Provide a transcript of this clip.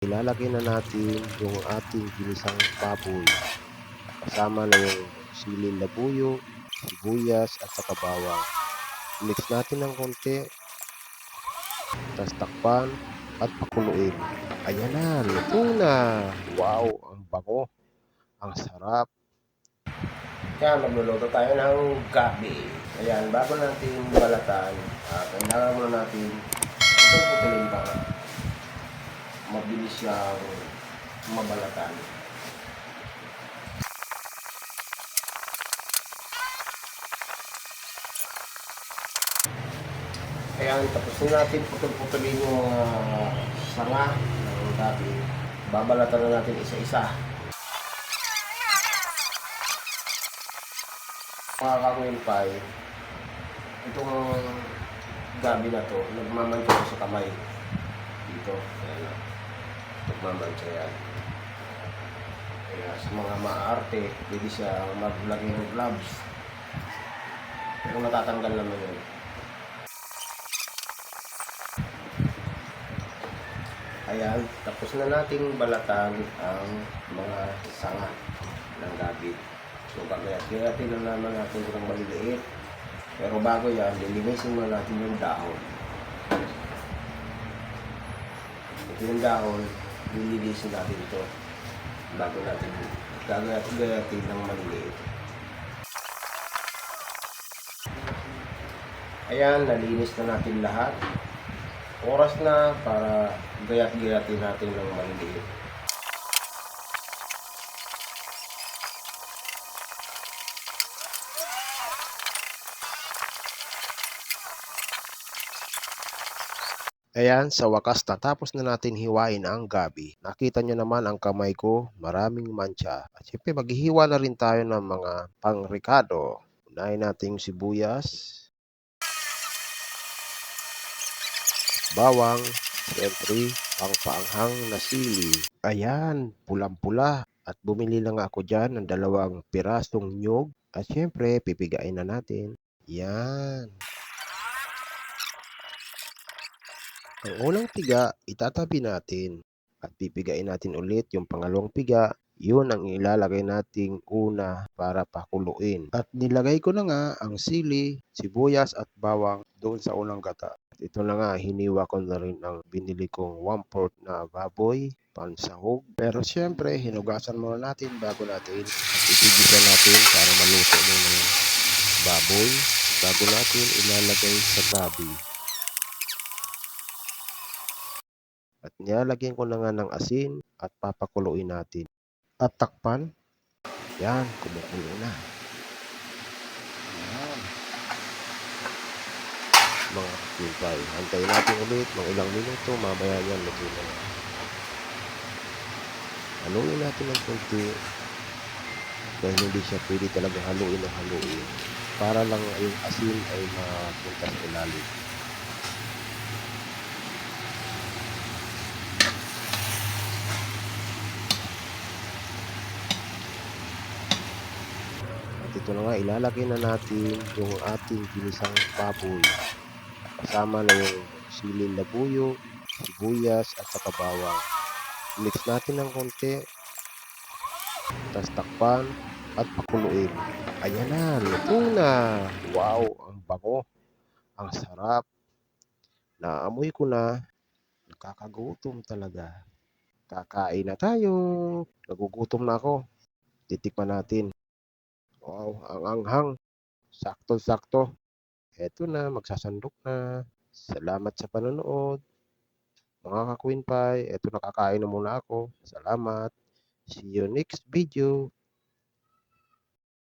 Ilalagay na natin yung ating ginisang baboy. Kasama na yung siling labuyo, sibuyas at saka bawang. Mix natin ng konti. Tapos takpan at pakuluin. Ayan na, luto na. Wow, ang bango. Ang sarap. Kaya magluluto tayo ng gabi. Ayan, bago natin balatan, kailangan muna natin itong putulin para mabilis siyang mabalatan. Ayan, tapos na natin putol-putulin yung mga sanga ng gabi. Babalatan na natin isa-isa. Mga kakumpay, itong gabi na to, nagmamantya ko sa kamay. Dito, ayan, nagmamantya yan. Kaya sa mga maarte, pwede siya maglagay ng gloves. Pero matatanggal naman yun. Ayan, tapos na nating balatan ang mga sanga ng gabi. So, gayatin lang naman natin kung maliliit. Pero bago yan, lilinisin muna natin yung dahon. Ito yung dahon, lilinisin natin ito. Bago natin gayatin ng maliliit. Ayan, nalinis na natin lahat. Oras na para gayat-gayatin natin ng maliliit. Ayan, sa wakas natapos na natin hiwain ang gabi. Nakita nyo naman ang kamay ko, maraming mancha. At syempre maghihiwa na rin tayo ng mga pang-ricado. Unahin natin yung sibuyas, bawang, syempre pang-paanghang na sili. Ayan, pulang-pula. At bumili lang ako dyan ng 2 pirasong nyog. At syempre, pipigain na natin. Yan. Ang unang piga, itatabi natin at pipigain natin ulit yung pangalawang piga. Yun ang ilalagay nating una para pakuluin. At nilagay ko na nga ang sili, sibuyas at bawang doon sa unang gata. At ito na nga, hiniwa ko na rin ang binili kong 1/4 na baboy, pansahog. Pero syempre, hinugasan muna natin bago natin igigisa natin para maluto muna yung baboy bago natin ilalagay sa gabi. At nilalagyan ko na nga ng asin at papakuluin natin. At takpan. Yan, kumukulo na. Yan. Mga kapitay. Antayin natin ulit mga ilang minuto. Mamaya yan, luto na yan. Haluin natin ng konti. Dahil hindi siya pwede talaga haluin ng haluin. Para lang yung asin ay mapunta sa ilalim. At ito na nga, ilalagay na natin yung ating ginisang baboy. Kasama na yung siling labuyo, sibuyas at saka bawang. Mix natin ng konti. Tapos takpan at pakuluin. Ayan na, luto na. Wow, ang bango. Ang sarap. Naamoy ko na. Nakakagutom talaga. Kakain na tayo. Nagugutom na ako. Titikman natin. Wow, ang anghang. Sakto-sakto. Eto na, magsasandok na. Salamat sa panonood. Mga ka-Queen Pie, eto nakakain na muna ako. Salamat. See you next video.